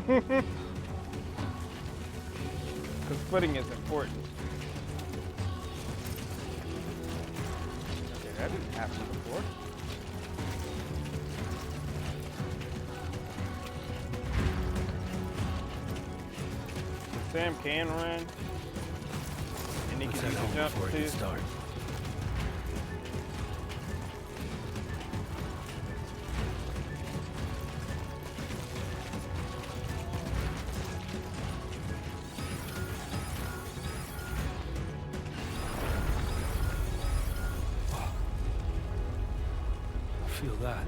Because footing is important. Okay, that didn't happen before. Sam can run, and he Let's can head use home the jump before it too. gets dark. I feel that.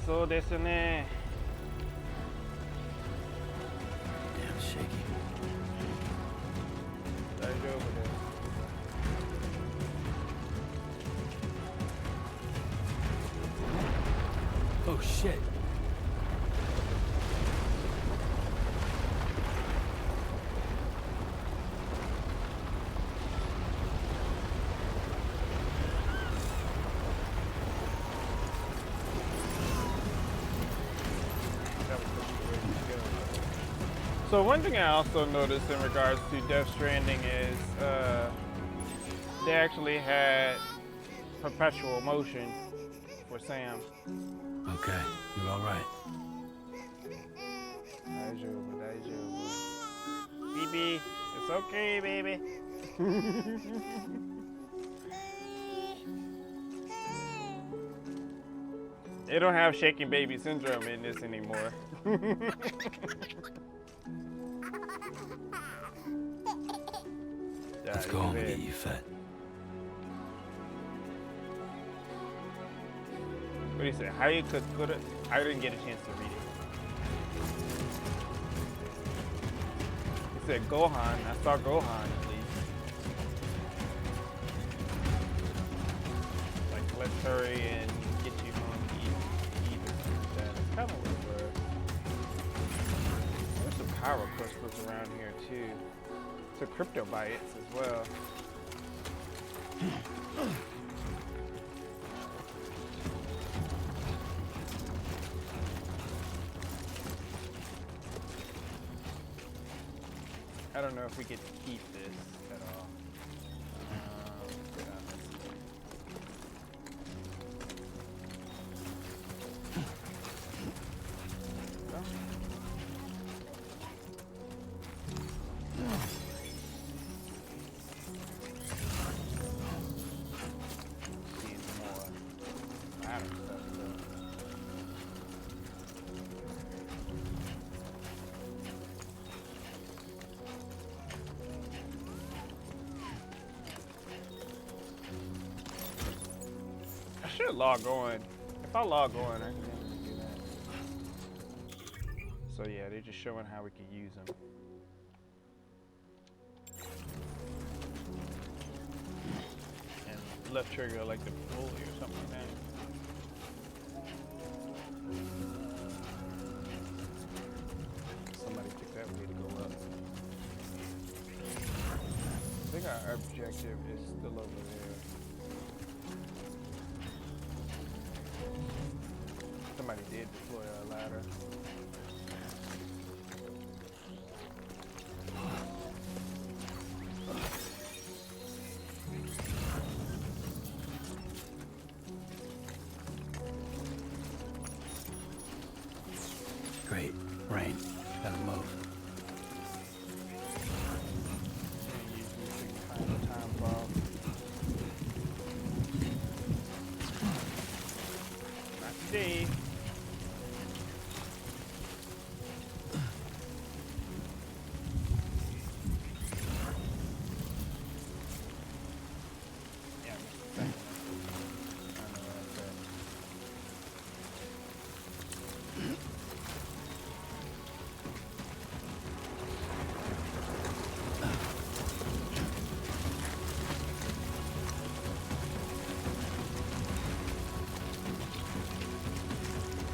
So desu ne. Damn shaky. Right over there. Oh shit. So one thing I also noticed in regards to Death Stranding is they actually had perpetual motion for Sam. Okay, you're all right. Daijoubu. Baby, it's okay, baby. They don't have shaking baby syndrome in this anymore. Let's go home and get you fed. What do you say? How you could it? I didn't get a chance to read it. He said Gohan. I saw Gohan at least. Like, let's hurry and get you home to eat or something like that. That's kind of what it was. There's some power crystals around here too. Some crypto bites as well. I don't know if we get to keep this at all. Get on this. Go. Seeing more ladder stuff though. I should log on. If I log on, I can definitely do that. So yeah, they're just showing how we can use them. And left trigger like the pulley or something like that. Somebody picked that way to go up. I think our objective is still over there. Somebody did deploy a ladder. Great. Rain. Gotta move. Time bomb. Not today. Yeah, just a second. I know that's it.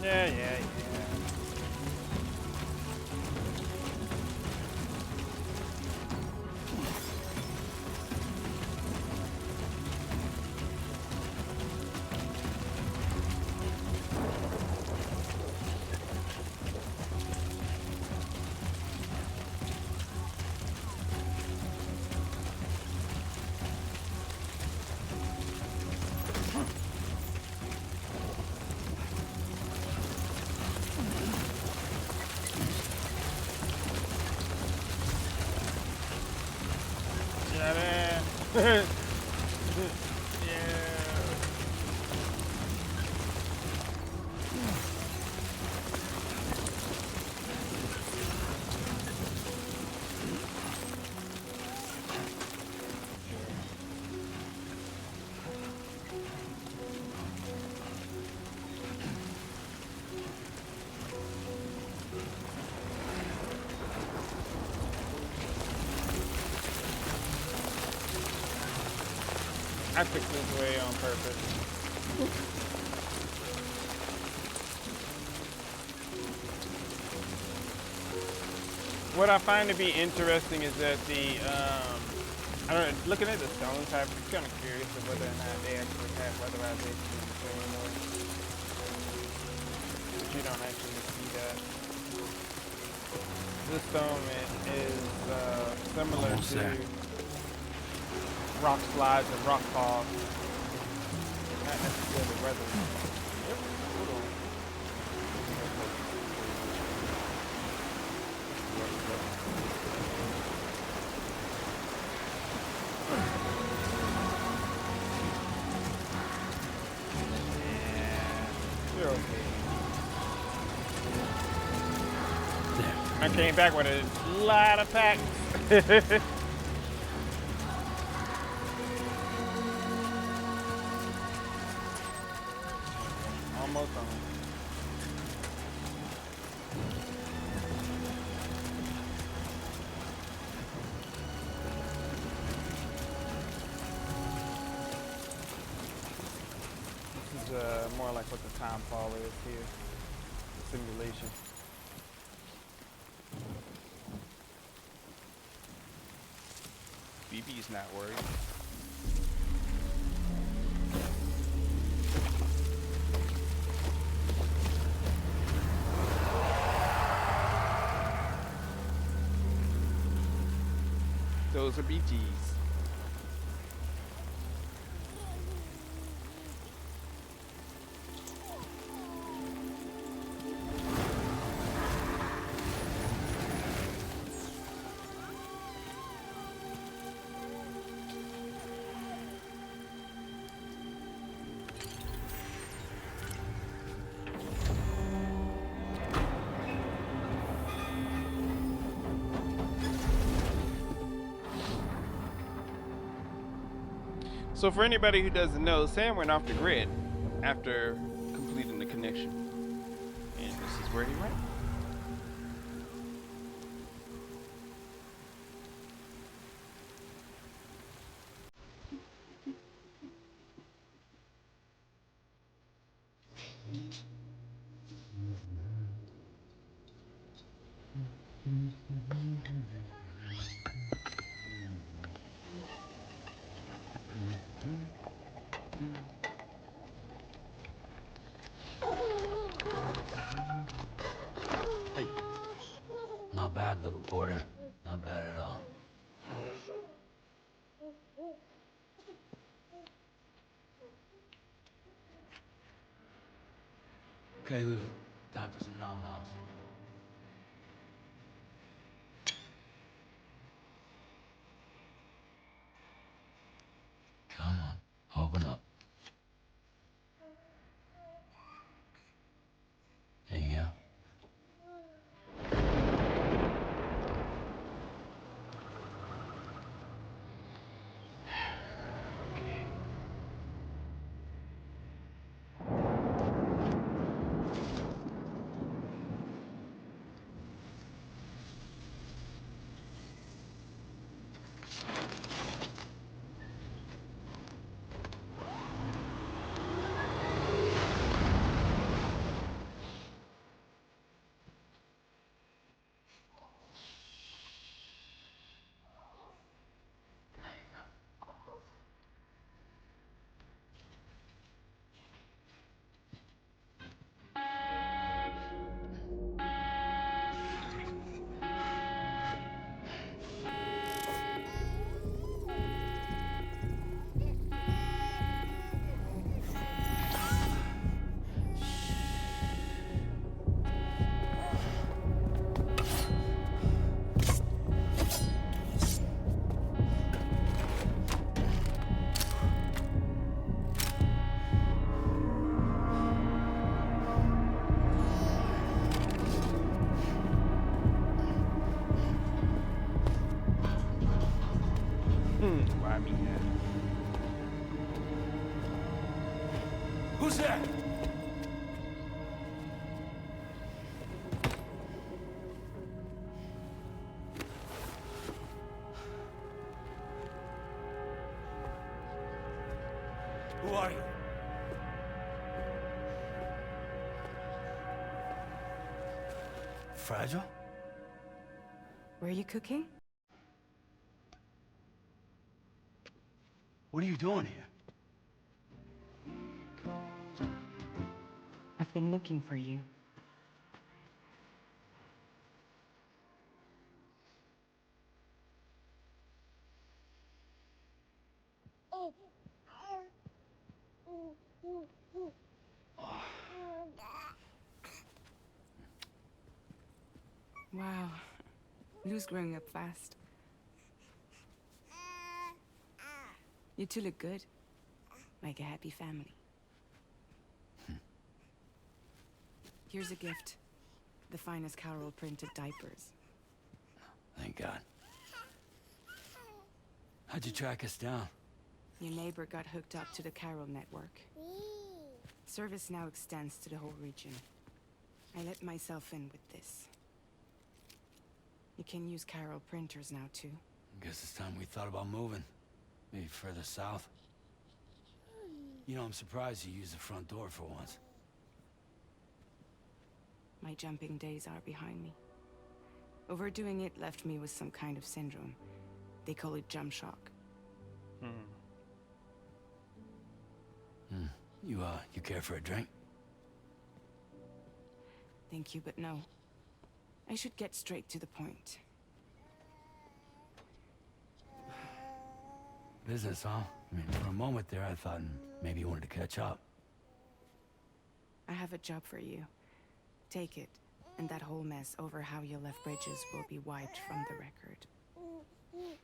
Yeah. I took this way on purpose. What I find to be interesting is that I don't know, looking at the stone type, I'm kind of curious of whether or not they actually have weatherization in the same way. But you don't actually see that. This stone is similar Almost to there. rock slides and rock falls. Not necessarily weather. Yep, hold on. Yeah, you're okay. There. I came back with a lot of packs. Almost on. This is more like what the time fall is here. The simulation. BB's not worried. Those are BTs. So for anybody who doesn't know, Sam went off the grid after completing the connection. And this is where he went. Hey. Not bad, little porter. Not bad at all. Okay, Lou. Time for some nom-noms. Come on. Open up. There you go. Why me? Who's there? Who are you? Fragile? Were you cooking? What are you doing here? I've been looking for you. Wow. Lou's growing up fast. You two look good. Like a happy family. Here's a gift. The finest Carol printed diapers. Thank God. How'd you track us down? Your neighbor got hooked up to the Carol network. Service now extends to the whole region. I let myself in with this. You can use Carol printers now too. Guess it's time we thought about moving. Maybe further south. You know, I'm surprised you used the front door for once. My jumping days are behind me. Overdoing it left me with some kind of syndrome. They call it jump shock. You care for a drink? Thank you, but no. I should get straight to the point. Business, huh? I mean, for a moment there, I thought maybe you wanted to catch up. I have a job for you. Take it, and that whole mess over how you left bridges will be wiped from the record.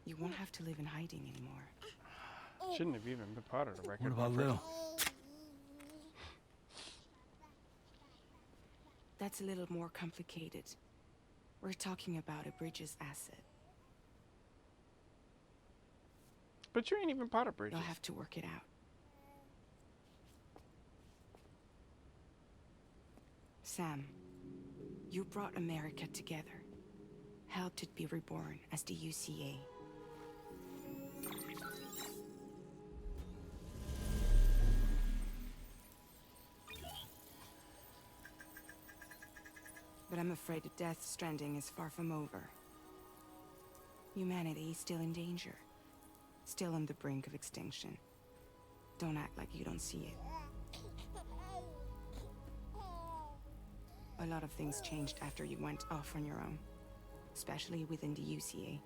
You won't have to live in hiding anymore. Shouldn't have even been part of the record. What about Lil? That's a little more complicated. We're talking about a Bridges asset. But you ain't even part of Bridges. You'll have to work it out. Sam, you brought America together. Helped it be reborn as the UCA. But I'm afraid the Death Stranding is far from over. Humanity is still in danger. Still on the brink of extinction. Don't act like you don't see it. A lot of things changed after you went off on your own. Especially within the UCA.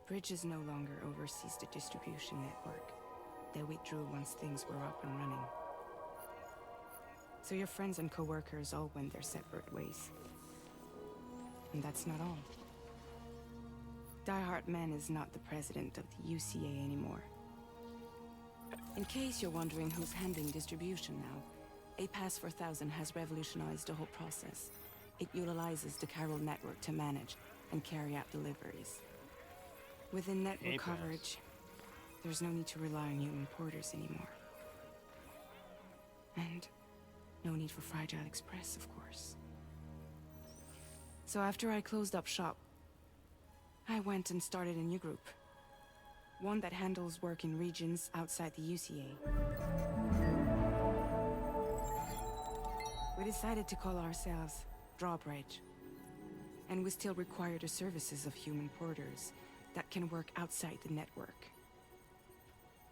Bridges no longer oversees the distribution network. They withdrew once things were up and running. So your friends and co-workers all went their separate ways. And that's not all. Die Hard Man is not the president of the UCA anymore. In case you're wondering who's handling distribution now, A Pass 4000 has revolutionized the whole process. It utilizes the Carol network to manage and carry out deliveries. Within network A-Pass. coverage, there's no need to rely on human porters anymore. And no need for Fragile Express, of course. So after I closed up shop, I went and started a new group. One that handles work in regions outside the UCA. We decided to call ourselves Drawbridge. And we still require the services of human porters that can work outside the network.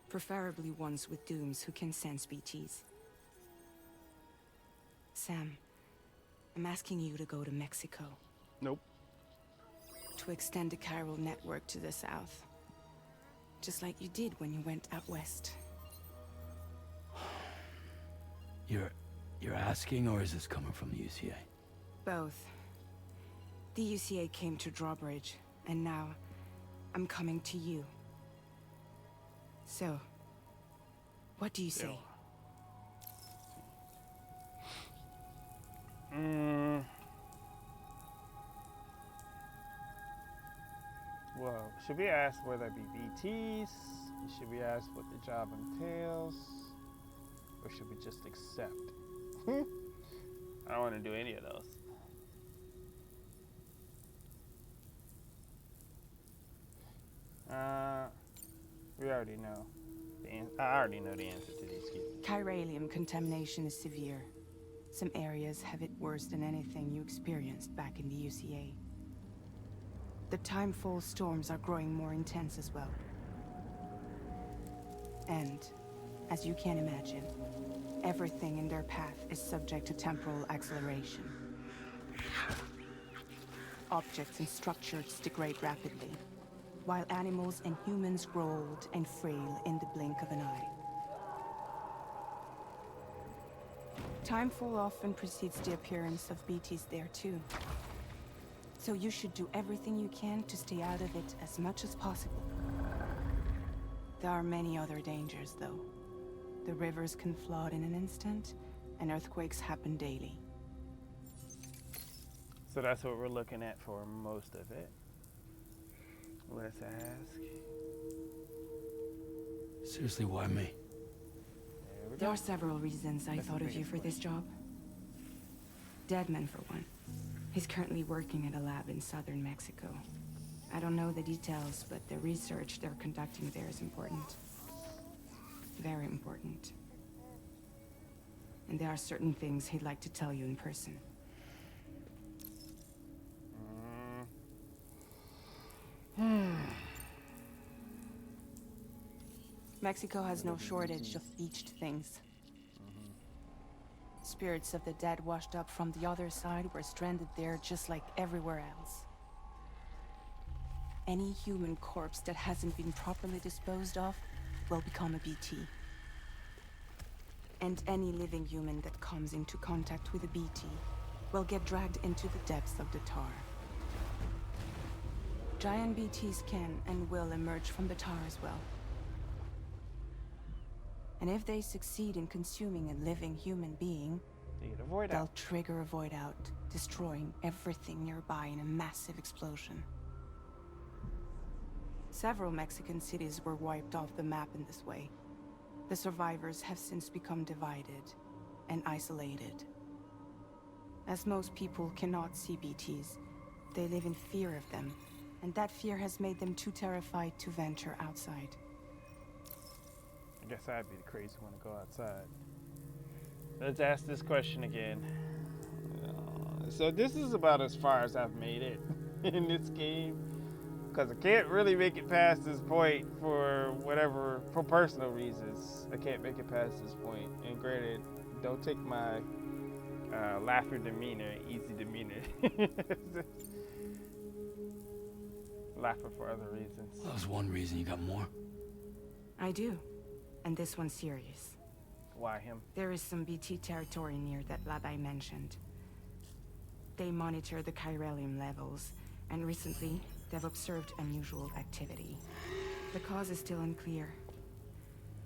Preferably ones with dooms who can sense BTs. Sam, I'm asking you to go to Mexico. Nope. To extend the Carol network to the south. Just like you did when you went out west. You're asking, or is this coming from the UCA? Both. The UCA came to Drawbridge, and now I'm coming to you. So, what do you say? Well, Should we ask whether it be BTs? Should we ask what the job entails? Or should we just accept? I don't want to do any of those. We already know. I already know the answer to these kids. Chiralium contamination is severe. Some areas have it worse than anything you experienced back in the UCA. The timefall storms are growing more intense as well. And, as you can imagine, everything in their path is subject to temporal acceleration. Objects and structures degrade rapidly, while animals and humans grow old and frail in the blink of an eye. Timefall often precedes the appearance of BTs there too. So you should do everything you can to stay out of it as much as possible. There are many other dangers, though. The rivers can flood in an instant, and earthquakes happen daily. So that's what we're looking at for most of it. Let's ask. Seriously, why me? There are several reasons I thought of you for this job. Deadman, for one. He's currently working at a lab in southern Mexico. I don't know the details, but the research they're conducting there is important. Very important. And there are certain things he'd like to tell you in person. Mexico has no shortage of beached things. Spirits of the dead washed up from the other side were stranded there just like everywhere else. Any human corpse that hasn't been properly disposed of will become a BT. And any living human that comes into contact with a BT will get dragged into the depths of the tar. Giant BTs can and will emerge from the tar as well. And if they succeed in consuming a living human being, they'll trigger a void out, destroying everything nearby in a massive explosion. Several Mexican cities were wiped off the map in this way. The survivors have since become divided and isolated. As most people cannot see BTs, they live in fear of them, and that fear has made them too terrified to venture outside. I guess I'd be the crazy one to go outside. Let's ask this question again. So this is about as far as I've made it in this game. Because I can't really make it past this point for personal reasons. I can't make it past this point. And granted, don't take my laugher demeanor, easy demeanor. Laughing for other reasons. Well, that was one reason. You got more? I do. And this one's serious. Why him? There is some BT territory near that lab I mentioned. They monitor the chiralium levels, and recently, they've observed unusual activity. The cause is still unclear,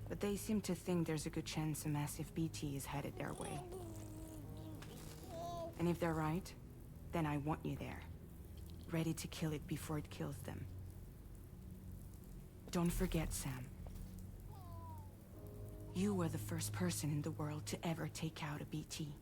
but they seem to think there's a good chance a massive BT is headed their way. And if they're right, then I want you there, ready to kill it before it kills them. Don't forget, Sam. You were the first person in the world to ever take out a BT.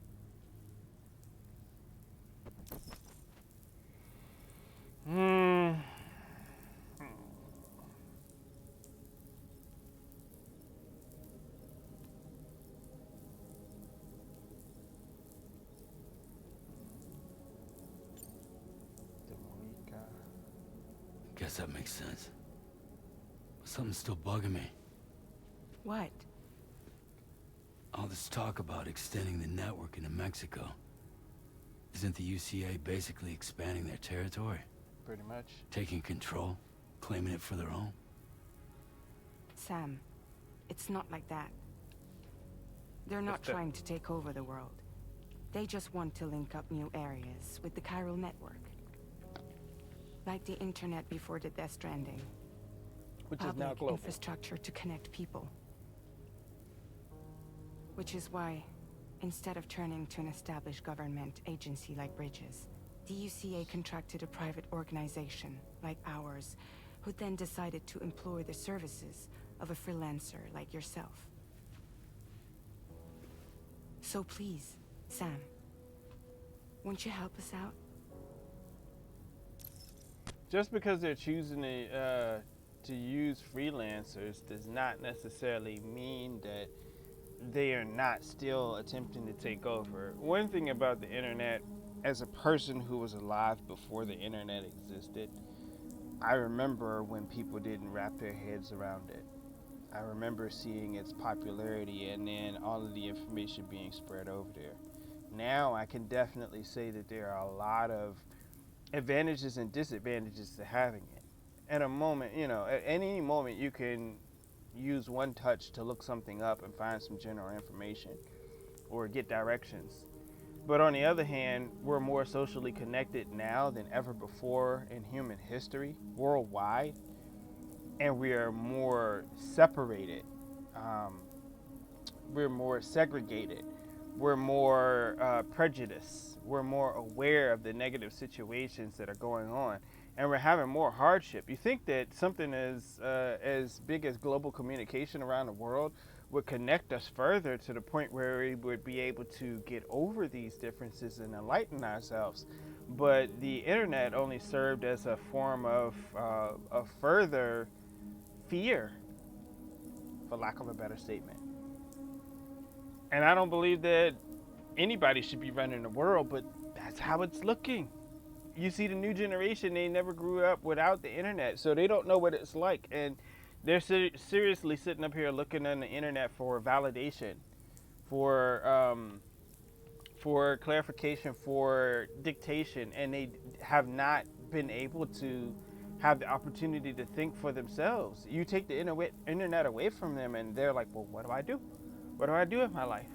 Guess that makes sense. But something's still bugging me. What? All this talk about extending the network into Mexico. Isn't the UCA basically expanding their territory? Pretty much. Taking control? Claiming it for their own? Sam, it's not like that. They're not trying to take over the world. They just want to link up new areas with the chiral network. Like the internet before the Death Stranding. Which is now global. Infrastructure to connect people. Which is why, instead of turning to an established government agency like Bridges, the UCA contracted a private organization, like ours, who then decided to employ the services of a freelancer like yourself. So please, Sam, won't you help us out? Just because they're choosing to use freelancers does not necessarily mean that they are not still attempting to take over. One thing about the internet, as a person who was alive before the internet existed, I remember when people didn't wrap their heads around it. I remember seeing its popularity and then all of the information being spread over there. Now I can definitely say that there are a lot of advantages and disadvantages to having it. At a moment, at any moment you can use one touch to look something up and find some general information or get directions. But on the other hand, we're more socially connected now than ever before in human history, worldwide, and we are more separated. We're more segregated. We're more prejudiced. We're more aware of the negative situations that are going on, and we're having more hardship. You think that something as big as global communication around the world would connect us further to the point where we would be able to get over these differences and enlighten ourselves. But the internet only served as a form of further fear, for lack of a better statement. And I don't believe that anybody should be running the world, but that's how it's looking. You see, the new generation, they never grew up without the internet, so they don't know what it's like. And they're seriously sitting up here looking on the internet for validation, for clarification, for dictation, and they have not been able to have the opportunity to think for themselves. You take the internet away from them, and they're like, well, what do I do? What do I do with my life?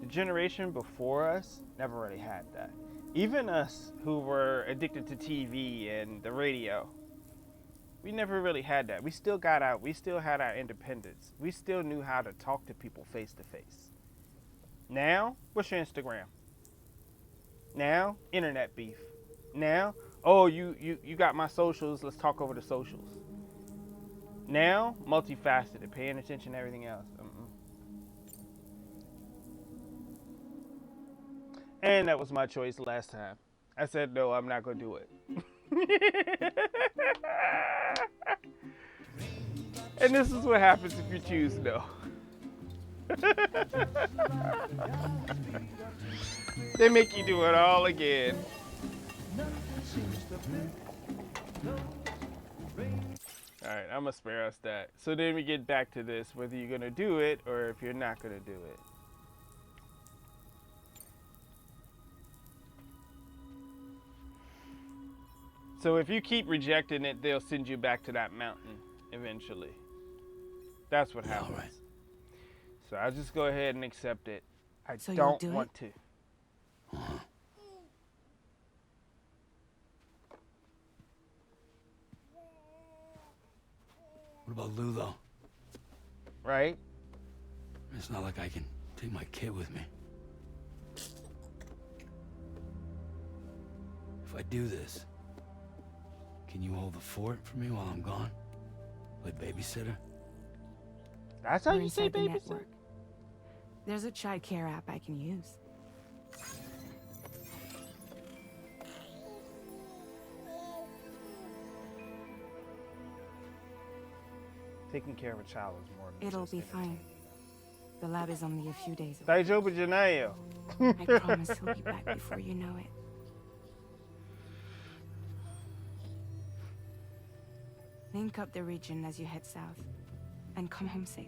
The generation before us never really had that. Even us who were addicted to TV and the radio, we never really had that. We still got out. We still had our independence. We still knew how to talk to people face to face. Now, what's your Instagram? Now, internet beef. Now, oh, you got my socials. Let's talk over the socials. Now, multifaceted, paying attention to everything else. And that was my choice last time. I said, no, I'm not going to do it. And this is what happens if you choose no. They make you do it all again. Alright, I'm going to spare us that. So then we get back to this, whether you're going to do it or if you're not going to do it. So if you keep rejecting it, they'll send you back to that mountain eventually. That's what happens. All right. So I'll just go ahead and accept it. I don't want to. Uh-huh. What about Lou, though? Right? It's not like I can take my kid with me. If I do this, can you hold the fort for me while I'm gone? Play babysitter? That's how you say babysitter? Network. There's a child care app I can use. Taking care of a child is more than It'll be fine. The lab is only a few days away. Daijoubu janayo. I promise he'll be back before you know it. Link up the region as you head south, and come home safe.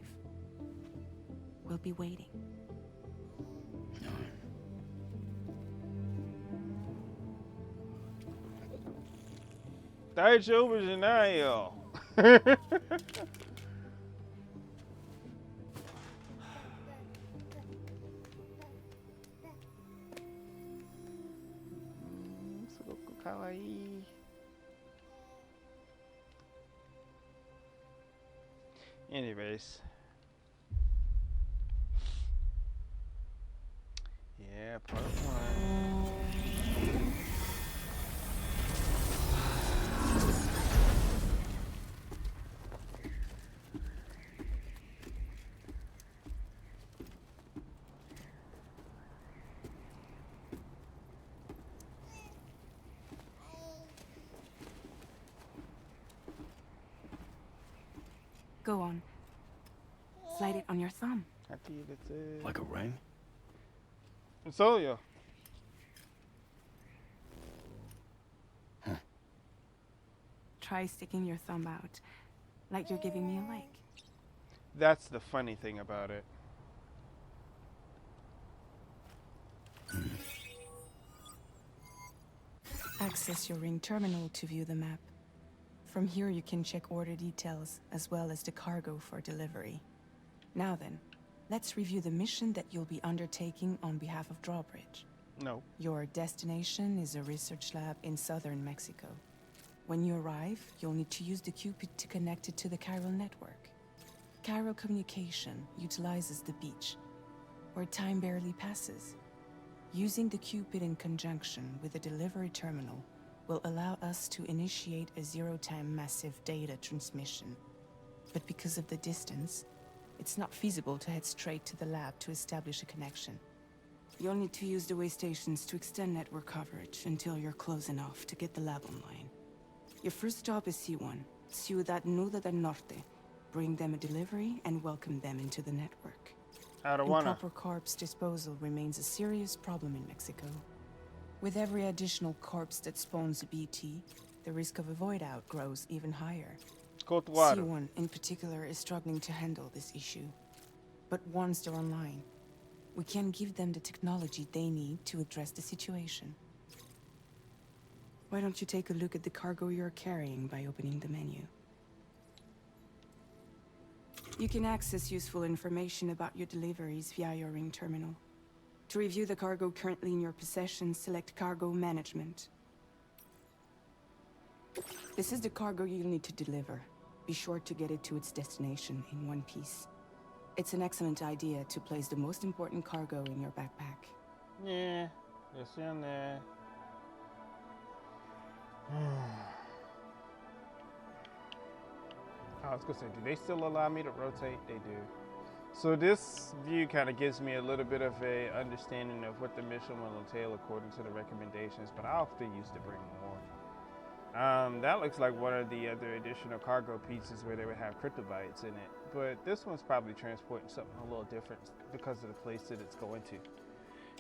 We'll be waiting. Daijoubu janayo. Sugoku kawaii. Anyways. Yeah, part one. Go on. Slide it on your thumb. Aqui desse. Like a ring? So yeah. Try sticking your thumb out, like you're giving me a like. That's the funny thing about it. Access your ring terminal to view the map. From here you can check order details, as well as the cargo for delivery. Now then, let's review the mission that you'll be undertaking on behalf of Drawbridge. No. Your destination is a research lab in southern Mexico. When you arrive, you'll need to use the Cupid to connect it to the chiral network. Chiral communication utilizes the beach, where time barely passes. Using the Cupid in conjunction with the delivery terminal will allow us to initiate a zero-time massive data transmission. But because of the distance, it's not feasible to head straight to the lab to establish a connection. You'll need to use the way stations to extend network coverage until you're close enough to get the lab online. Your first stop is C1, Ciudad Nuda del Norte. Bring them a delivery and welcome them into the network. I don't wanna. Improper corpse disposal remains a serious problem in Mexico. With every additional corpse that spawns a BT, the risk of a void out grows even higher. Cold water. C1 in particular is struggling to handle this issue. But once they're online, we can give them the technology they need to address the situation. Why don't you take a look at the cargo you're carrying by opening the menu? You can access useful information about your deliveries via your ring terminal. To review the cargo currently in your possession, select Cargo Management. This is the cargo you'll need to deliver. Be sure to get it to its destination in one piece. It's an excellent idea to place the most important cargo in your backpack. Yeah, it's in there. I was gonna say, do they still allow me to rotate? They do. So this view kind of gives me a little bit of a understanding of what the mission will entail according to the recommendations, but I often used to bring more. That looks like one of the other additional cargo pieces where they would have cryptobytes in it, but this one's probably transporting something a little different because of the place that it's going to.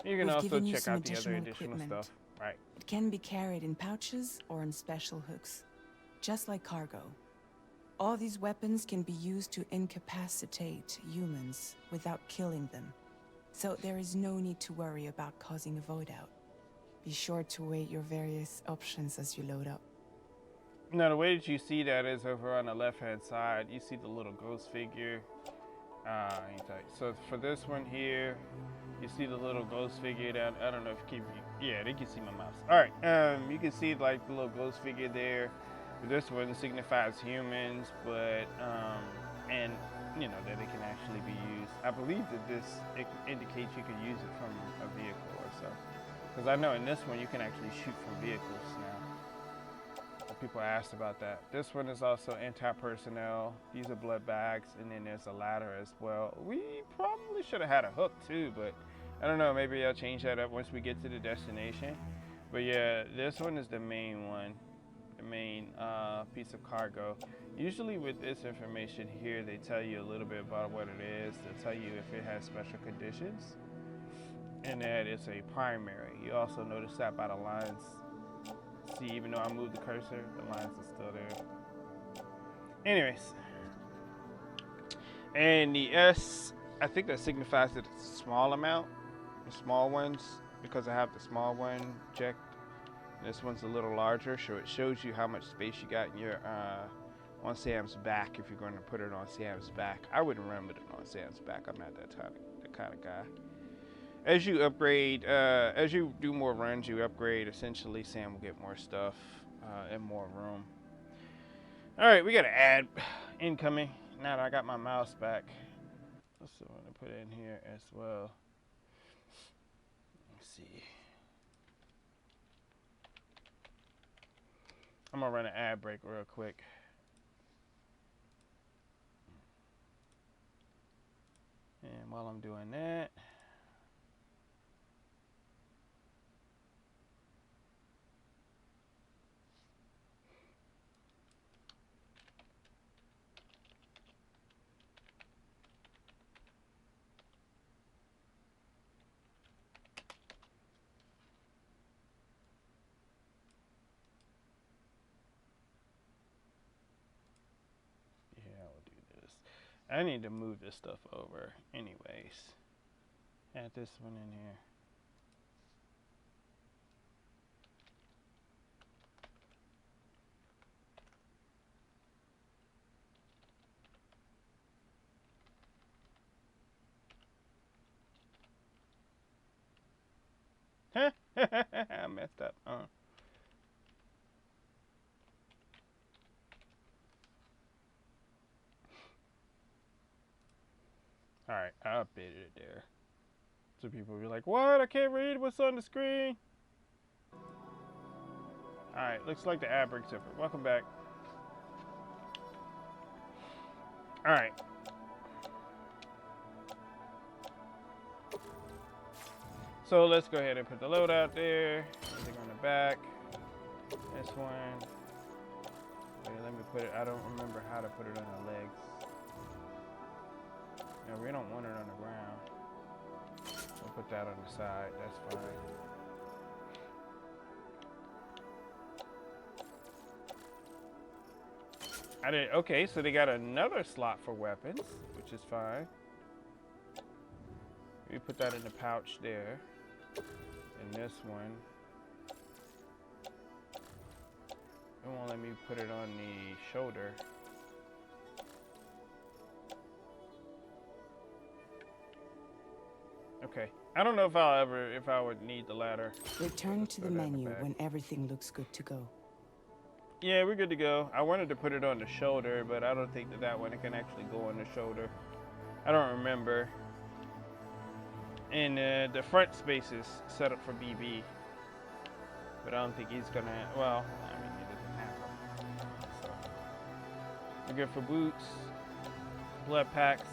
You can We've also given you check some out the other additional additional equipment. stuff. Right. It can be carried in pouches or on special hooks, just like cargo. All these weapons can be used to incapacitate humans without killing them. So there is no need to worry about causing a void out. Be sure to weigh your various options as you load up. Now the way that you see that is over on the left-hand side. You see the little ghost figure. So for this one here, you see the little ghost figure down. I don't know if you keep. Yeah, they can see my mouse. All right. You can see like the little ghost figure there. This one signifies humans, but and you know that it can actually be used. I believe that this indicates you can use it from a vehicle or so. Because I know in this one you can actually shoot from vehicles now. People asked about that. This one is also anti-personnel. These are blood bags, and then there's a ladder as well. We probably should have had a hook too, but I don't know. Maybe I'll change that up once we get to the destination. But yeah, this one is the main one, the main piece of cargo. Usually with this information here, they tell you a little bit about what it is. They'll tell you if it has special conditions, and that it's a primary. You also notice that by the lines. See, even though I moved the cursor, the lines are still there. Anyways, and the S, I think that signifies that it's a small amount, the small ones, because I have the small one checked. This one's a little larger, so it shows you how much space you got in your on Sam's back if you're going to put it on Sam's back. I wouldn't run it on Sam's back. I'm not that kind of guy. As you upgrade, as you do more runs, you upgrade. Essentially, Sam will get more stuff and more room. All right, we got to add incoming. Now that I got my mouse back, let's see what I put in here as well. Let's see. I'm gonna run an ad break real quick. And while I'm doing that, I need to move this stuff over anyways. Add this one in here. I messed up. Alright, I updated it there. So people will be like, what? I can't read what's on the screen. Alright, looks like the ad breaks over. Welcome back. Alright. So let's go ahead and put the load out there. Everything on the back. This one. Wait, let me put it. I don't remember how to put it on the legs. No, we don't want it on the ground. We'll put that on the side. That's fine. I did. Okay, so they got another slot for weapons, which is fine. We put that in the pouch there. And this one. It won't let me put it on the shoulder. Okay. I don't know if I would need the ladder. Return to the menu when everything looks good to go. Yeah, we're good to go. I wanted to put it on the shoulder, but I don't think that one can actually go on the shoulder. I don't remember. And the front space is set up for BB. But I don't think he's gonna, well, I mean, he doesn't have them. So, we're good for boots, blood packs.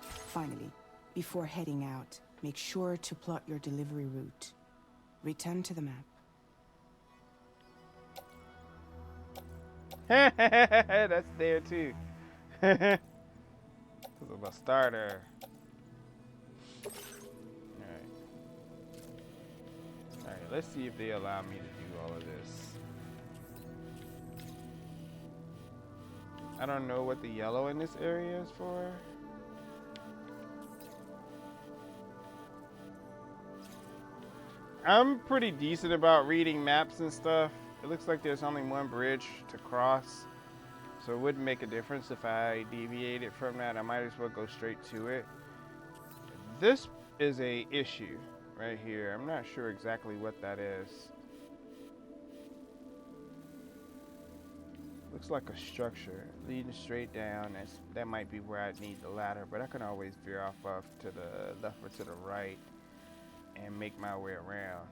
Finally, before heading out, make sure to plot your delivery route. Return to the map. That's there too. This is a starter. Alright, let's see if they allow me to do all of this. I don't know what the yellow in this area is for. I'm pretty decent about reading maps and stuff. It looks like there's only one bridge to cross, so it wouldn't make a difference if I deviated from that. I might as well go straight to it. This is a issue right here. I'm not sure exactly what that is. Looks like a structure leading straight down. That might be where I need the ladder, but I can always veer off to the left or to the right and make my way around.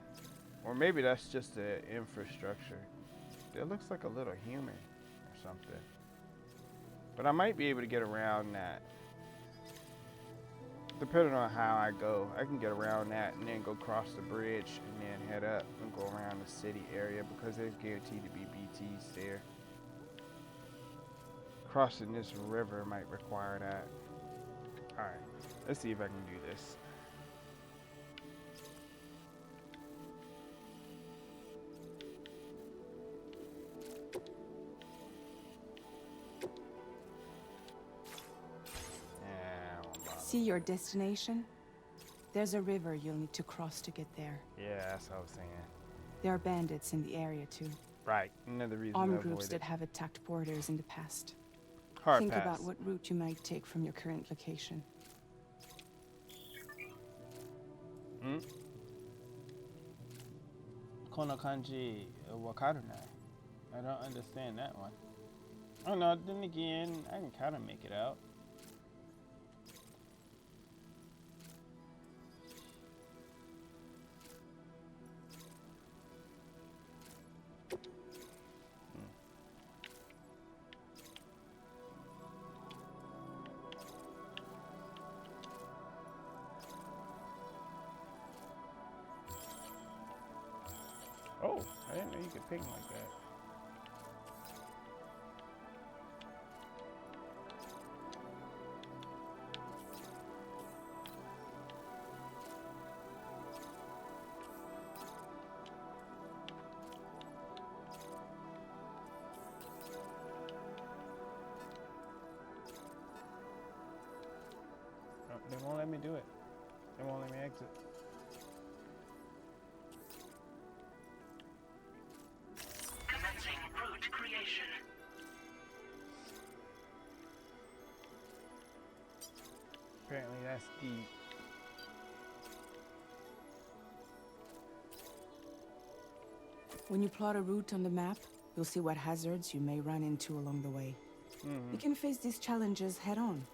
Or maybe that's just the infrastructure. It looks like a little human or something. But I might be able to get around that. Depending on how I go, I can get around that and then go cross the bridge and then head up and go around the city area because there's guaranteed to be BTs there. Crossing this river might require that. Alright, let's see if I can do this. See your destination? There's a river you'll need to cross to get there. Yeah, that's what I was saying. There are bandits in the area too. Right, another reason Armed to avoid groups it. that have attacked borders in the past. Hard Think pass. about what route you might take from your current location. Hmm? Kono kanji wakarunai. I don't understand that one. Oh no, then again, I can kind of make it out. Oh, I didn't know you could ping like that. me do it. It won't let me exit. Commencing route creation. Apparently that's deep. When you plot a route on the map, you'll see what hazards you may run into along the way. You can face these challenges head on,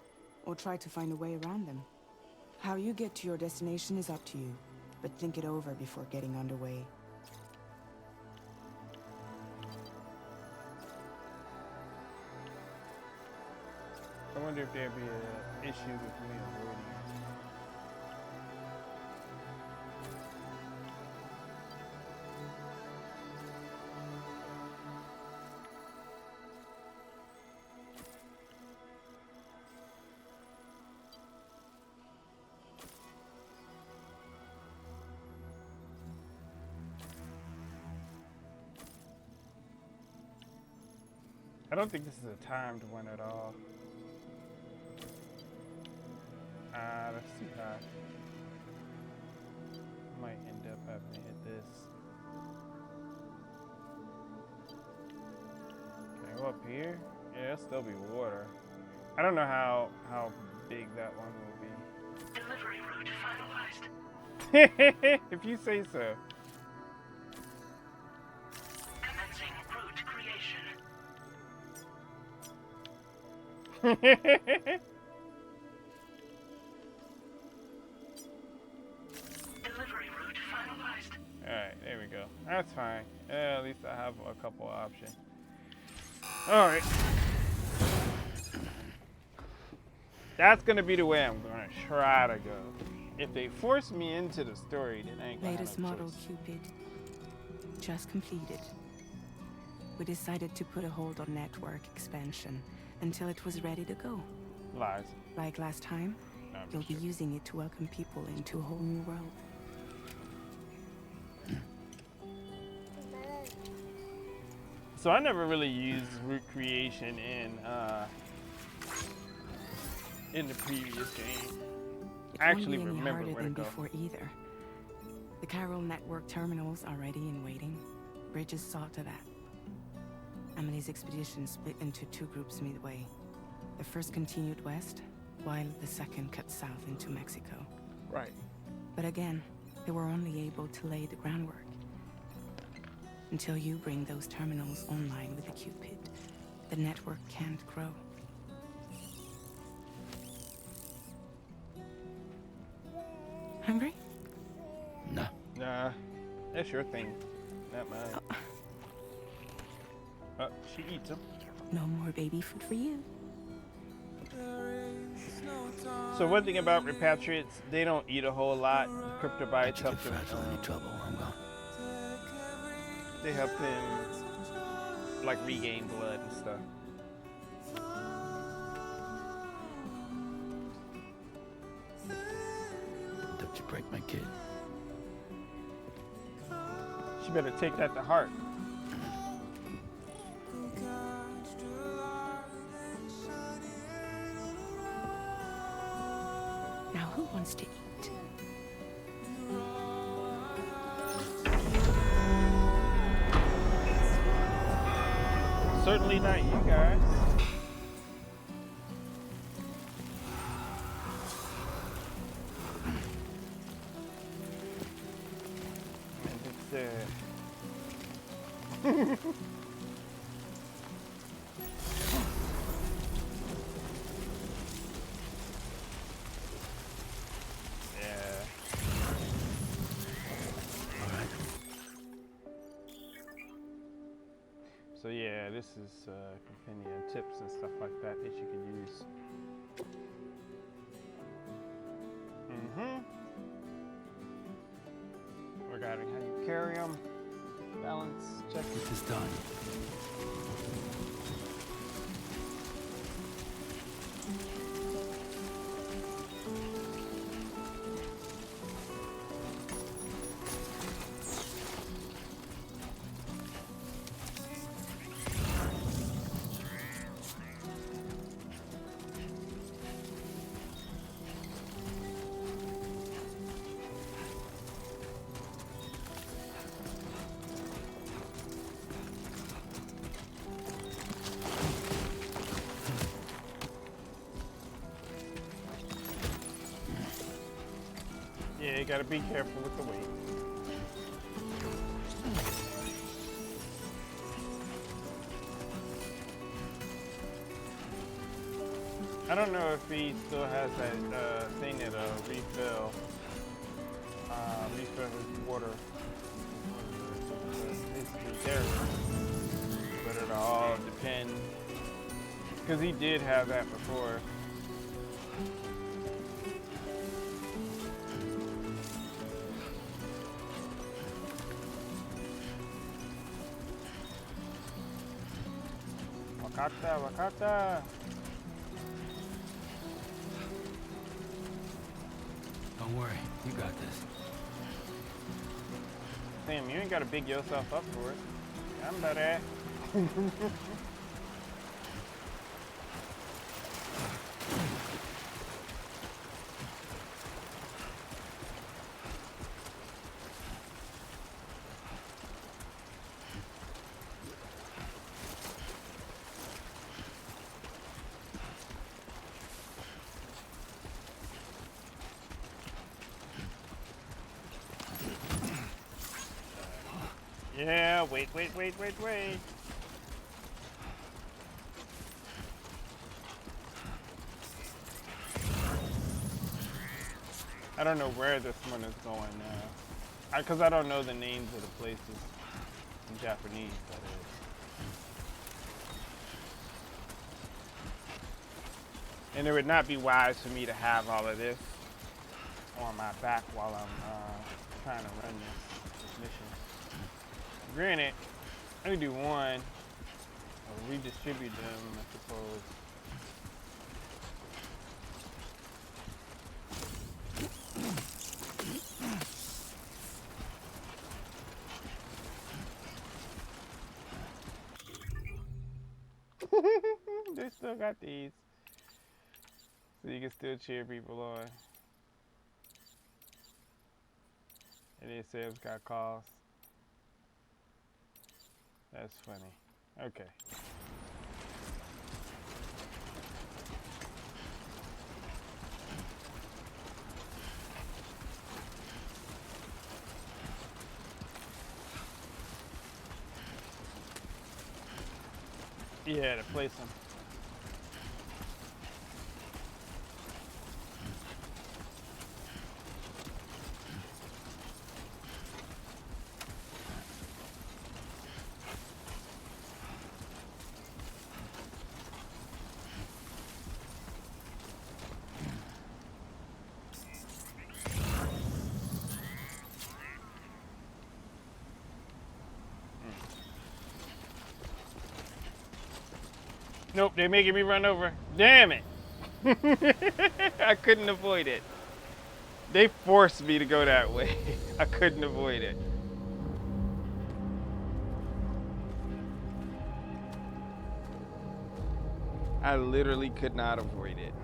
or try to find a way around them. How you get to your destination is up to you, but think it over before getting underway. I wonder if there'd be an issue with me avoiding it. I don't think this is a timed one at all. Let's see how. Might end up having to hit this. Can I go up here? Yeah, it'll still be water. I don't know how big that one will Delivery route finalized. be. If you say so. Commencing route creation. Delivery route finalized. Alright, there we go. That's fine. At least I have a couple of options. Alright. That's gonna be the way I'm gonna try to go. If they force me into the story, then I ain't gonna Latest have no model choice. Cupid. Just completed. We decided to put a hold on network expansion until it was ready to go. Lies. Like last time, No, I'm you'll just be joking. using it to welcome people into a whole new world. So I never really used route creation in the previous game. It I actually won't be any remember harder where to than go. before either. The Chiral network terminals are ready and waiting. Bridges saw to that. Emily's expedition split into two groups midway. The first continued west, while the second cut south into Mexico. Right. But again, they were only able to lay the groundwork. Until you bring those terminals online with the Cupid, the network can't grow. Hungry? Nah. Nah, that's your thing, not mine. She eats them. No more baby food for you. So one thing about repatriates, they don't eat a whole lot. Bet Cryptobites you get help them. Fragile any trouble while I'm gone. They help them like regain blood and stuff. Don't you break my kid. She better take that to heart. Now who wants to eat? Certainly not you guys. And it's yeah. All right. So yeah, this is compendium tips and stuff like that that you can use. Regarding how you carry them, balance, check. This is done. Yeah, you gotta be careful with the weight. I don't know if he still has that thing that'll refill his water. Basically therapy. But it'll all depend. Because he did have that before. Wakata, Wakata. Don't worry, you got this. Sam, you ain't gotta big yourself up for it. I'm about that. Yeah, wait. I don't know where this one is going now. Because I don't know the names of the places in Japanese, that is. And it would not be wise for me to have all of this on my back while I'm trying to run this mission. Granted, let me do one. Or redistribute them, I suppose. They still got these. So you can still cheer people on. And they say it's got calls. That's funny. Okay. Yeah, to place them. Nope, they're making me run over. Damn it! I couldn't avoid it. They forced me to go that way. I couldn't avoid it. I literally could not avoid it.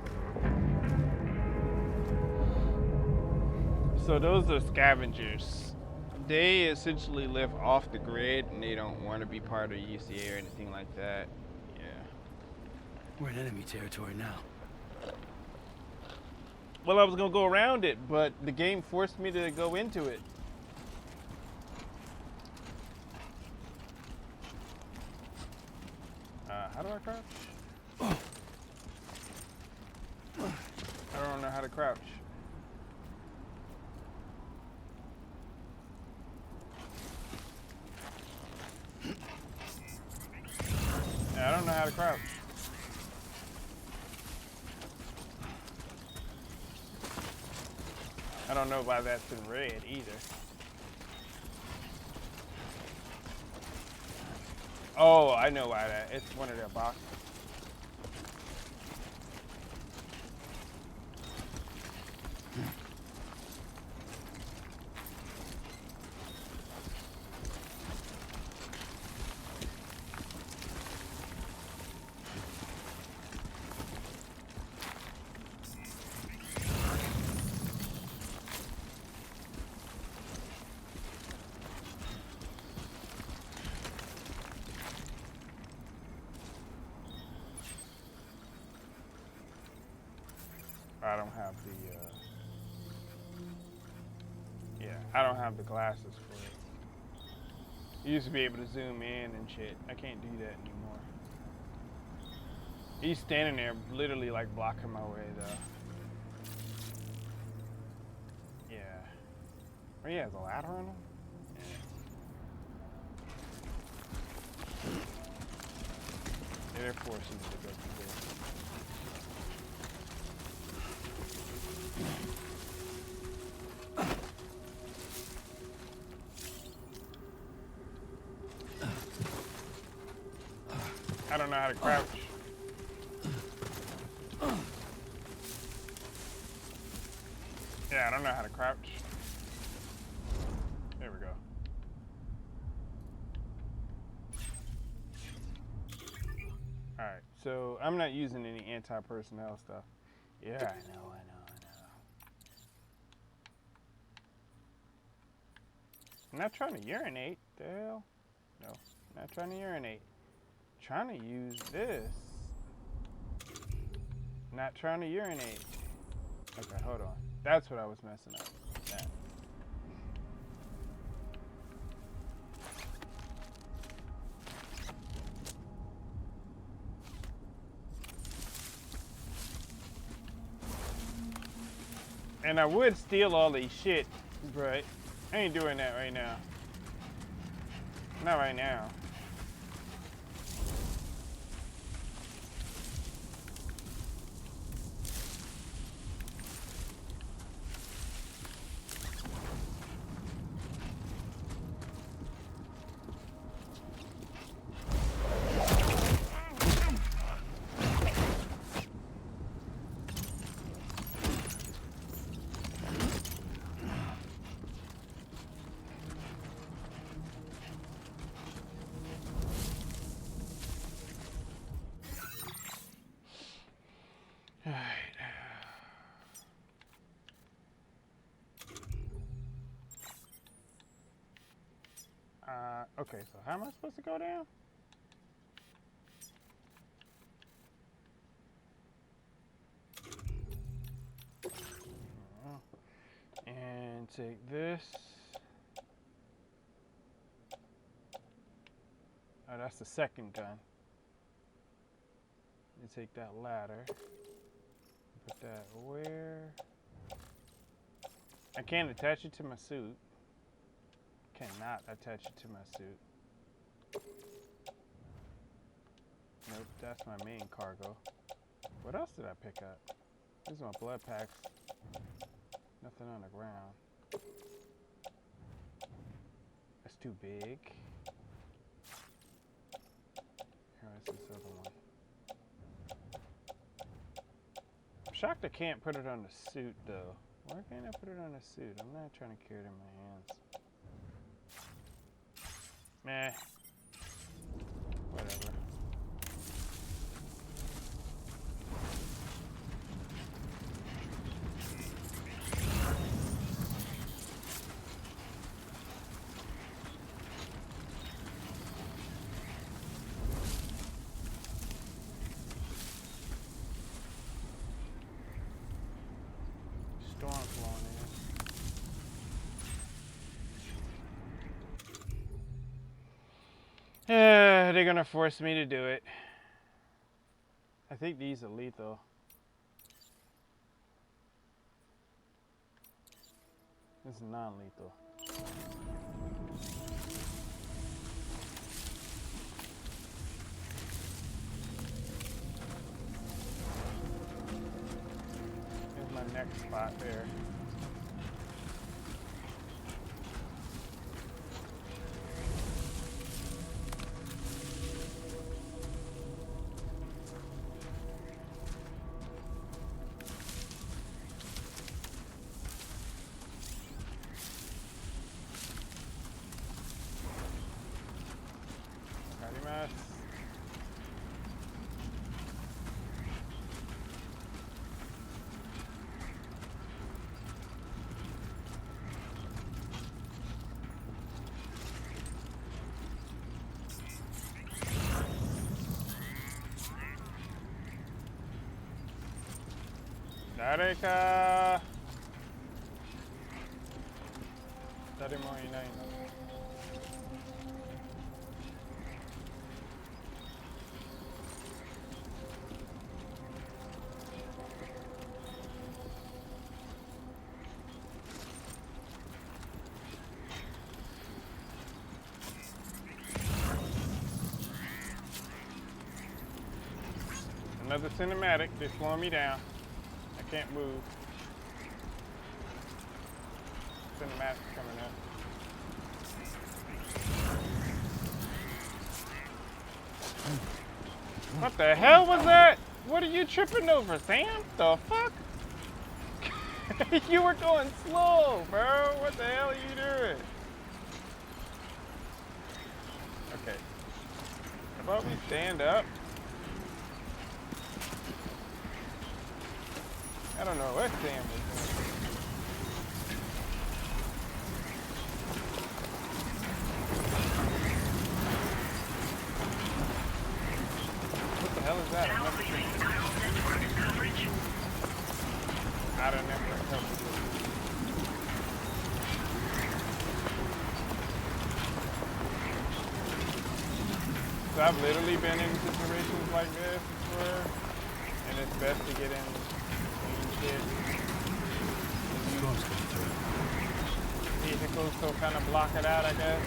So those are scavengers. They essentially live off the grid and they don't want to be part of UCA or anything like that. Yeah. We're in enemy territory now. Well, I was gonna go around it, but the game forced me to go into it. How do I crouch? I don't know how to crouch. Yeah, I don't know how to crouch. I don't know why that's in red either. Oh, I know why that. It's one of their boxes. I don't have the I don't have the glasses for it. You used to be able to zoom in and shit. I can't do that anymore. He's standing there literally like blocking my way though. Yeah. Oh, he has a ladder on him? Yeah, they're forcing me to go through this. I don't know how to crouch. Yeah, I don't know how to crouch. There we go. Alright, so I'm not using any anti-personnel stuff. Yeah, I know. I'm not trying to urinate. The hell? No, not trying to urinate. Trying to use this. Not trying to urinate. Okay, hold on. That's what I was messing up. That. And I would steal all these shit, but I ain't doing that right now. Not right now. Okay, so how am I supposed to go down? And take this. Oh, that's the second gun. You take that ladder. Put that where? I can't attach it to my suit. Cannot attach it to my suit. Nope, that's my main cargo. What else did I pick up? These are my blood packs. Nothing on the ground. That's too big. Here's this other one. I'm shocked I can't put it on the suit though. Why can't I put it on the suit? I'm not trying to carry it in my hands. Meh. Whatever. Storm blowing in. They're gonna force me to do it. I think these are lethal. This is non-lethal. Here's my next spot there. Nareka. 誰もいないの。Another cinematic. They're slowing me down. I can't move. Cinematic's coming up. What the hell was that? What are you tripping over, Sam? The fuck? You were going slow, bro. What the hell are you doing? Okay. How about we stand up? I don't know what Sam was doing. What the hell is that? I've never seen it. I don't know what the hell it is. So I've literally been in situations like this before, and it's best to get in clean shit. Storm's coming through. Vehicles still kind of block it out, I guess.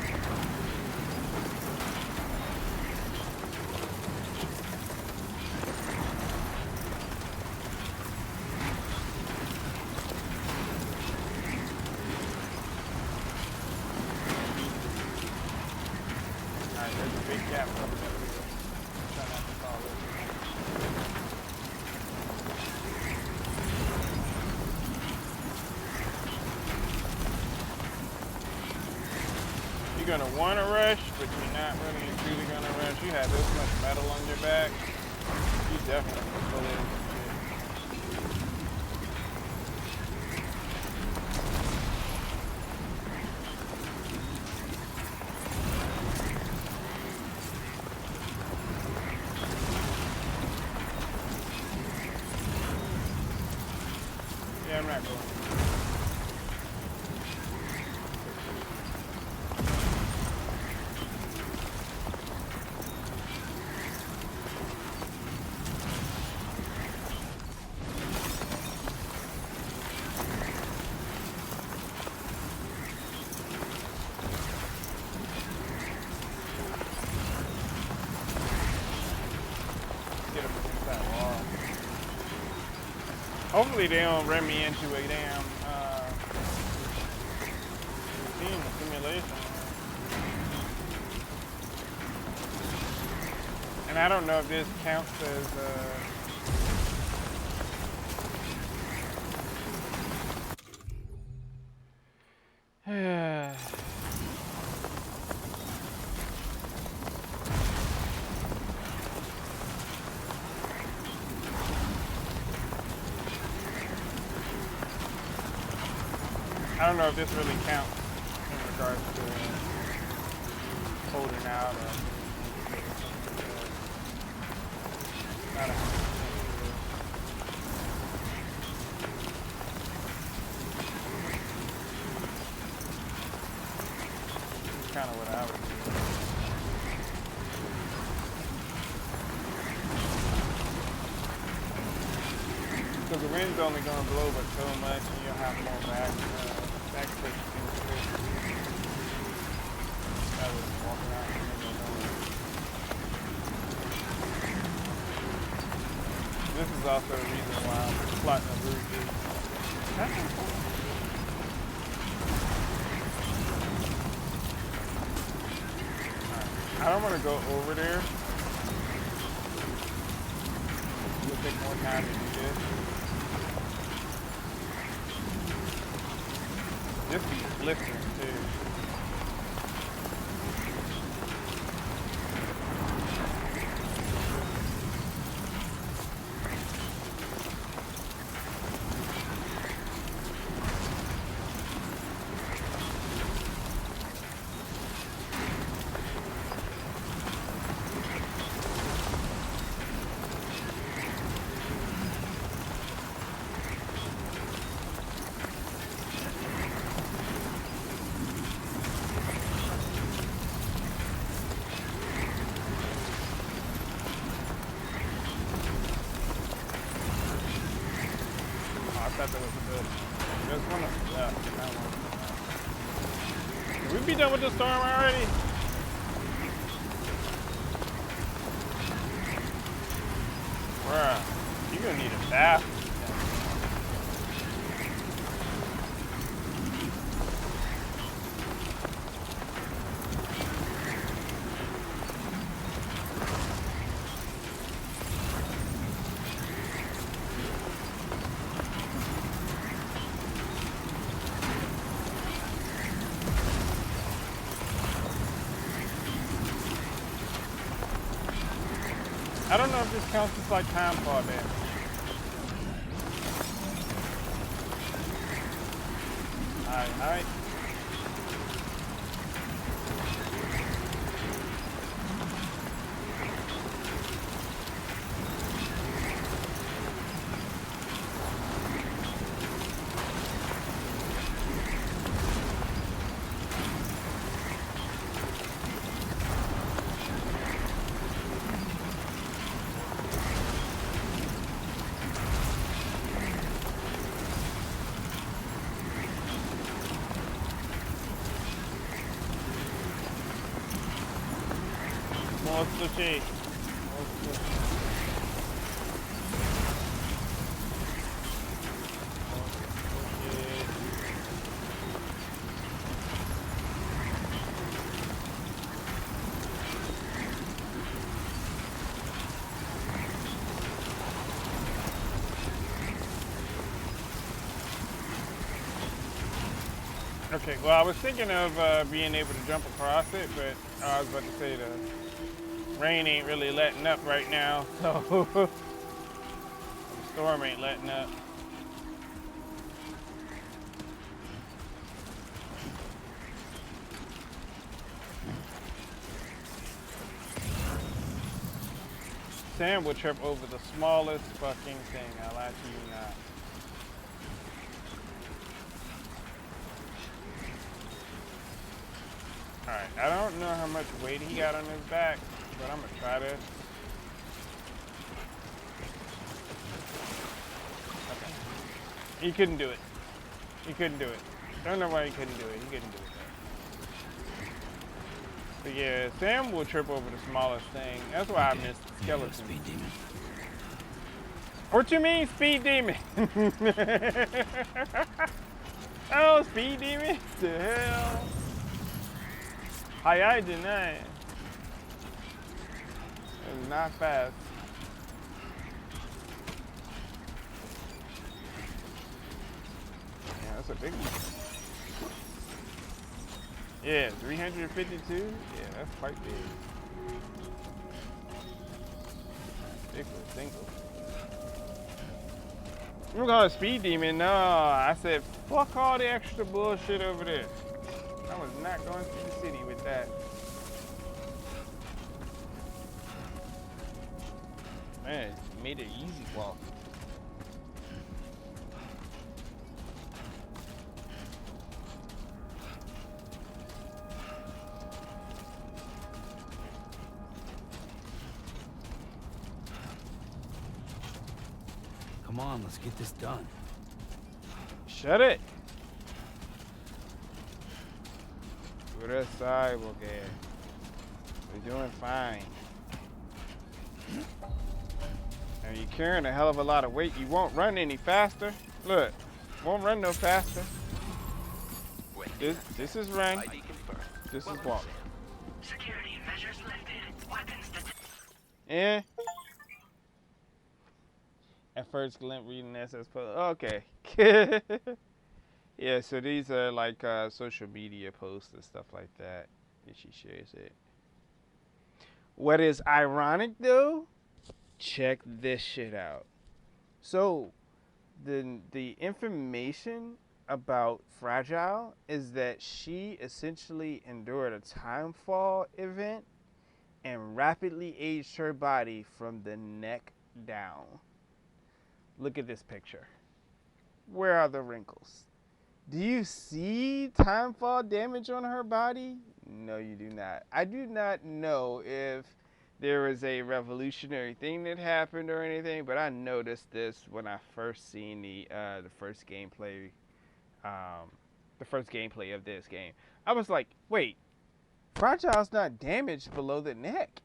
Alright, there's a big gap coming up here. Try not to fall over. You're gonna want to rush, but you're not really and truly gonna rush. You have this much metal on your back. You definitely can pull in some shit. Yeah, I'm not going. Get up against that wall. Hopefully they don't run me into a damn routine simulation. And I don't know if this counts as I don't know if this really counts in regards to holding out or not 100% sure. It's kind of what I would do. Because the wind's only going to blow but so much, and you'll have more back push into it. I was walking out in the middle of nowhere. This is also the reason why I'm plotting a route is that's important. Alright. I don't want to go over there. It'll take more time to do this. This is lifting too. thought there was a building. There's one up left, and not one to the right. Can we be done with the storm already? Bruh, you're gonna need a bath. I don't know if this counts as like time fall damage. Alright. Monster shake. Okay, well, I was thinking of being able to jump across it, but I was about to say the rain ain't really letting up right now, so the storm ain't letting up. Sam would trip over the smallest fucking thing, I lie to you not. Alright, I don't know how much weight he got on his back, but I'm gonna try this. Okay. He couldn't do it. He couldn't do it. Don't know why he couldn't do it. He couldn't do it. But yeah, Sam will trip over the smallest thing. That's why I missed the skeleton. Speed demon. What you mean, speed demon? Oh, speed demon? The hell? I deny it. It's not fast. Yeah, that's a big one. Yeah, 352? Yeah, that's quite big. Big for a single. I'm gonna call it speed demon. No, I said fuck all the extra bullshit over there. I was not going to the city with that. Man, made it easy walk. Come on, let's get this done. Shut it. Put aside, okay. We're doing fine. And you're carrying a hell of a lot of weight. You won't run any faster. Look, won't run no faster. This is run. This is walk. Security measures lifted. Weapons detected. Yeah. At first glance, reading SS post. Okay. Yeah, so these are like social media posts and stuff like that. And she shares it. What is ironic though? Check this shit out. So, the information about Fragile is that she essentially endured a timefall event and rapidly aged her body from the neck down. Look at this picture. Where are the wrinkles? Do you see timefall damage on her body? No, you do not. I do not know if there was a revolutionary thing that happened or anything, but I noticed this when I first seen the um, first gameplay of this game. I was like, wait, Fragile's not damaged below the neck.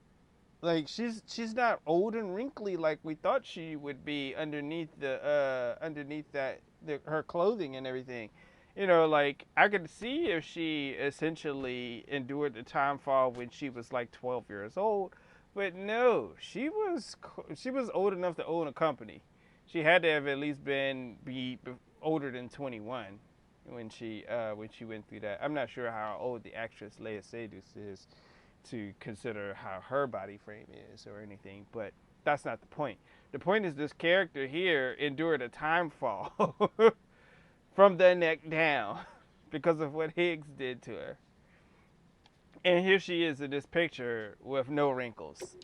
Like she's not old and wrinkly like we thought she would be underneath her clothing and everything. You know, like I could see if she essentially endured the time fall when she was like 12 years old, but no, she was old enough to own a company. She had to have at least be older than 21 when she went through that. I'm not sure how old the actress Leia Seydoux is to consider how her body frame is or anything, but that's not the point. The point is this character here endured a time fall from the neck down because of what Higgs did to her. And here she is in this picture with no wrinkles.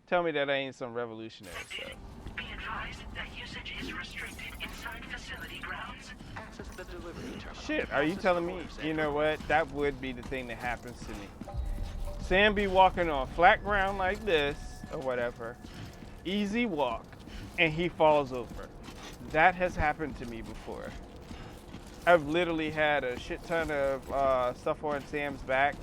Tell me that ain't some revolutionary stuff. Be advised that usage is restricted inside facility grounds. Access the delivery terminal. Shit, are you telling me, you know what, that would be the thing that happens to me. Sam be walking on flat ground like this, or whatever, easy walk, and he falls over. That has happened to me before. I've literally had a shit ton of stuff on Sam's back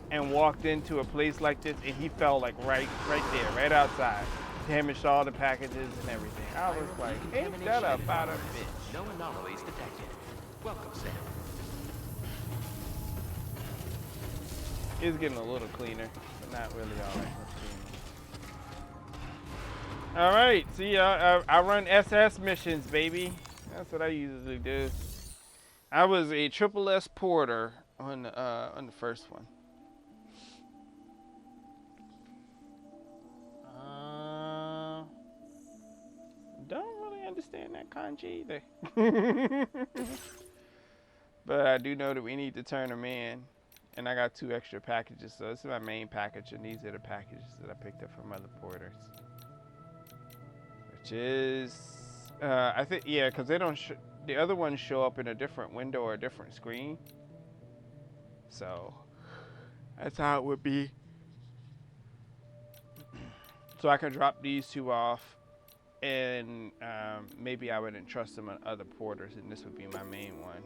and walked into a place like this, and he fell like right there, right outside. Damaged all the packages and everything. I was like, ain't that about a bitch? No anomalies detected. Welcome, Sam. It's getting a little cleaner, but not really all that much cleaner. All right, see, I run SS missions, baby. That's what I usually do. I was a triple S porter on the first one. Don't really understand that kanji either. But I do know that we need to turn them in. And I got 2 extra packages, so this is my main package, and these are the packages that I picked up from other porters. Which is, I think, yeah, because they don't, the other ones show up in a different window or a different screen. So, that's how it would be. So I can drop these 2 off, and maybe I would entrust them on other porters, and this would be my main one.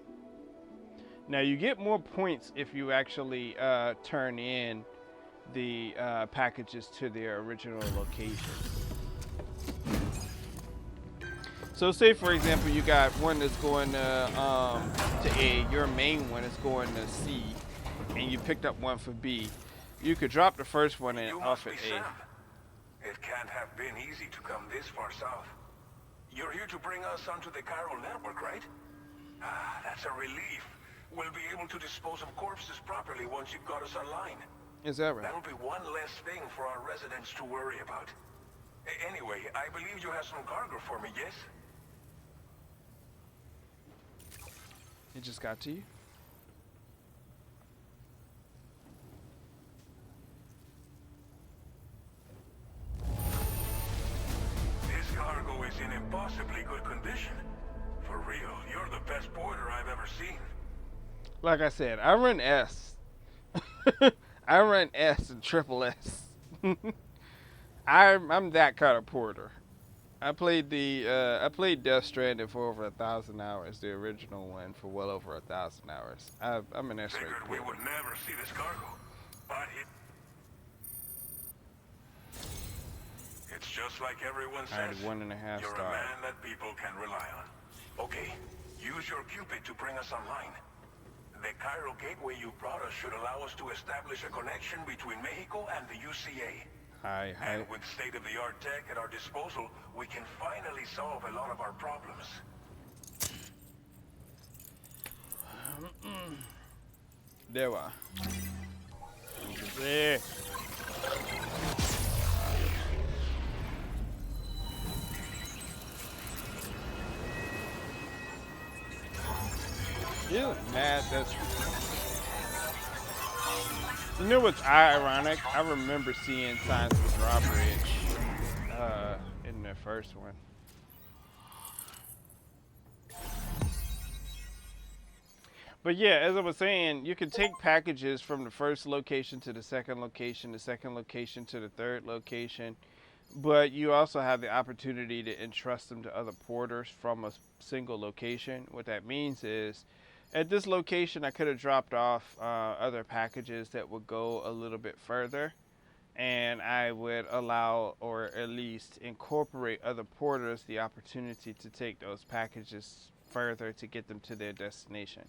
Now you get more points if you actually turn in the packages to their original location. So say for example you got one that's going to A, your main one is going to C, and you picked up one for B. You could drop the first one and off at A. Sam. It can't have been easy to come this far south. You're here to bring us onto the chiral network, right? Ah, that's a relief. We'll be able to dispose of corpses properly once you've got us online. Is that right? That'll be one less thing for our residents to worry about. Anyway, I believe you have some cargo for me, yes? It just got to you? This cargo is in impossibly good condition. For real, you're the best porter I've ever seen. Like I said, I run S. I run S and triple S. I'm that kind of porter. I played Death Stranding for over 1,000 hours, the original one for well over 1,000 hours. I'm an S-rate Figured we would never see this cargo, but it's just like everyone I had says. 1.5 You're a stars. man that people can rely on. Okay, use your Cupid to bring us online. The chiral gateway you brought us should allow us to establish a connection between Mexico and the UCA. Hi. And with state-of-the-art tech at our disposal, we can finally solve a lot of our problems. There we are. There. You mad? You know what's ironic? I remember seeing signs of drawbridge in the first one. But yeah, as I was saying, you can take packages from the first location to the second location to the third location, but you also have the opportunity to entrust them to other porters from a single location. What that means is, at this location, I could have dropped off other packages that would go a little bit further, and I would allow or at least incorporate other porters the opportunity to take those packages further to get them to their destination.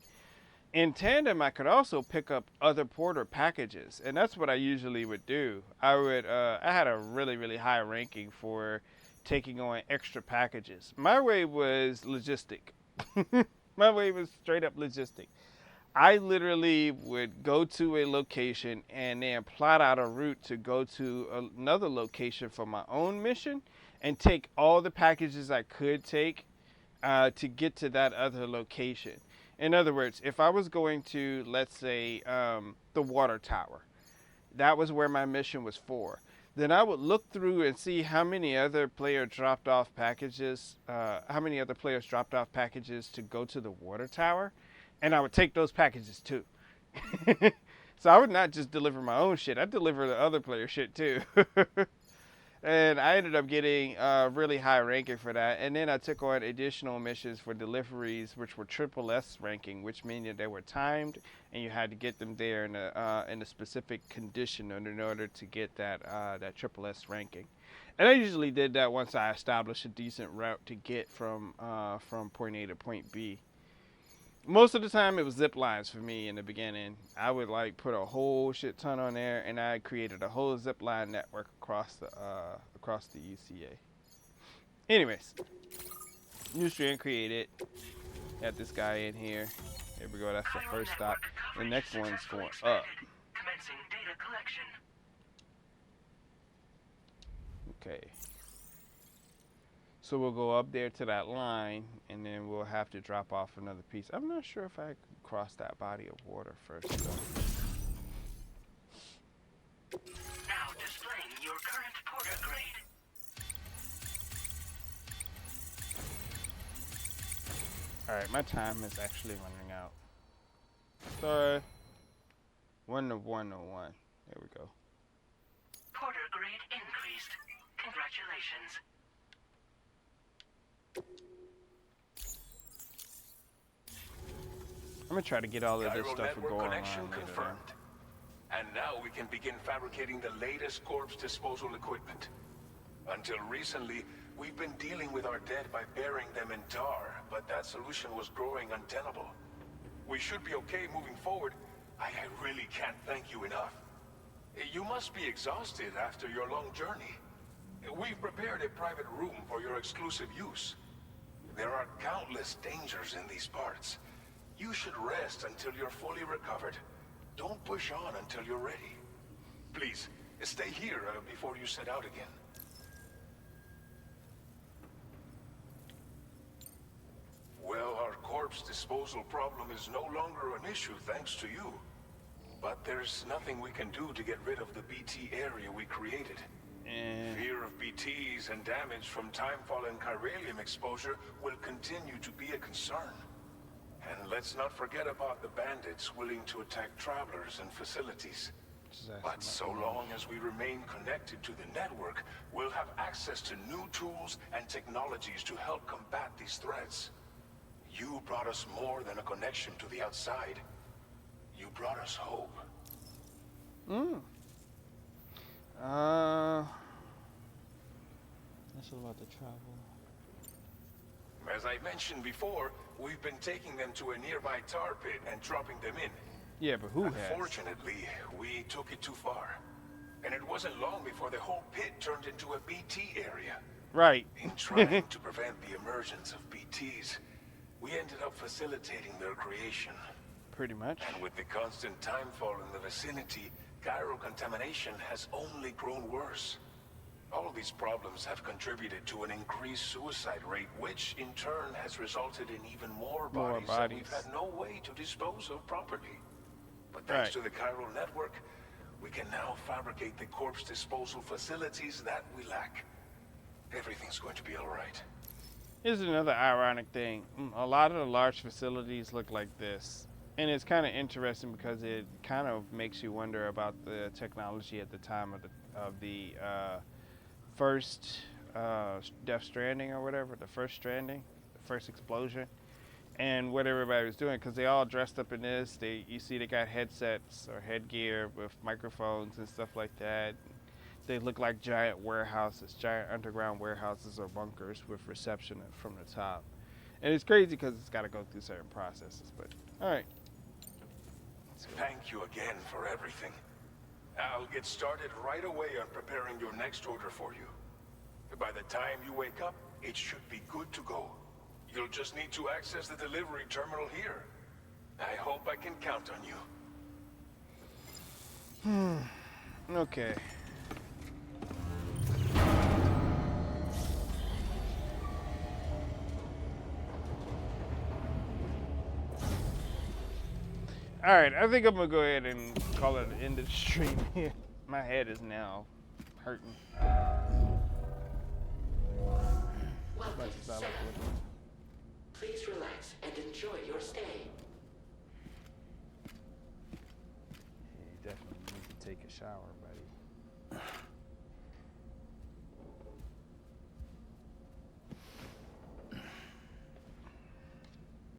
In tandem, I could also pick up other porter packages, and that's what I usually would do. I had a really high ranking for taking on extra packages. My way was logistic. My way was straight up logistic. I literally would go to a location and then plot out a route to go to another location for my own mission and take all the packages I could take to get to that other location. In other words, if I was going to, let's say, the water tower, that was where my mission was for. Then I would look through and see how many other players dropped off packages, to go to the water tower, and I would take those packages too. So I would not just deliver my own shit; I'd deliver the other player shit too. And I ended up getting a really high ranking for that. And then I took on additional missions for deliveries, which were triple S ranking, which means that they were timed and you had to get them there in a specific condition in order to get that triple S ranking. And I usually did that once I established a decent route to get from point A to point B. Most of the time it was zip lines for me in the beginning. I would like put a whole shit ton on there, and I created a whole zip line network across the UCA. Anyways, new strand created. Got this guy in here. Here we go. That's the first stop. The next one's going up. Commencing data collection. Okay. So we'll go up there to that line, and then we'll have to drop off another piece. I'm not sure if I could cross that body of water first, though. Now displaying your current porter grade. Alright, my time is actually running out. Sorry. 1 to 101. There we go. Porter grade increased. Congratulations. I'm gonna try to get all of this Gyro stuff network going connection on later. confirmed. And now we can begin fabricating the latest corpse disposal equipment. Until recently, we've been dealing with our dead by burying them in tar, but that solution was growing untenable. We should be okay moving forward. I really can't thank you enough. You must be exhausted after your long journey. We've prepared a private room for your exclusive use. There are countless dangers in these parts. You should rest until you're fully recovered. Don't push on until you're ready. Please, stay here before you set out again. Well, our corpse disposal problem is no longer an issue thanks to you. But there's nothing we can do to get rid of the BT area we created. Fear of BTs and damage from timefall and chiralium exposure will continue to be a concern. And let's not forget about the bandits willing to attack travelers and facilities. But so long as we remain connected to the network, we'll have access to new tools and technologies to help combat these threats. You brought us more than a connection to the outside. You brought us hope. That's about the travel. As I mentioned before, we've been taking them to a nearby tar pit and dropping them in. Yeah, but who has? Unfortunately, we took it too far. And it wasn't long before the whole pit turned into a BT area. Right. In trying to prevent the emergence of BTs, we ended up facilitating their creation. Pretty much. And with the constant timefall in the vicinity, gyro contamination has only grown worse. All these problems have contributed to an increased suicide rate, which in turn has resulted in even more bodies that we've had no way to dispose of properly. But thanks to the chiral network, we can now fabricate the corpse disposal facilities that we lack. Everything's going to be all right. Here's another ironic thing. A lot of the large facilities look like this. And it's kind of interesting because it kind of makes you wonder about the technology at the time of the first Death Stranding or whatever, the first Stranding, the first explosion, and what everybody was doing because they all dressed up in this. You see they got headsets or headgear with microphones and stuff like that. They look like giant warehouses, giant underground warehouses or bunkers with reception from the top. And it's crazy because it's got to go through certain processes. But all right. Thank you again for everything. I'll get started right away on preparing your next order for you. By the time you wake up, it should be good to go. You'll just need to access the delivery terminal here. I hope I can count on you. Okay. All right, I think I'm gonna go ahead and call it an end of the stream here. My head is now hurting. Welcome, sir. Please relax and enjoy your stay. You definitely need to take a shower, buddy.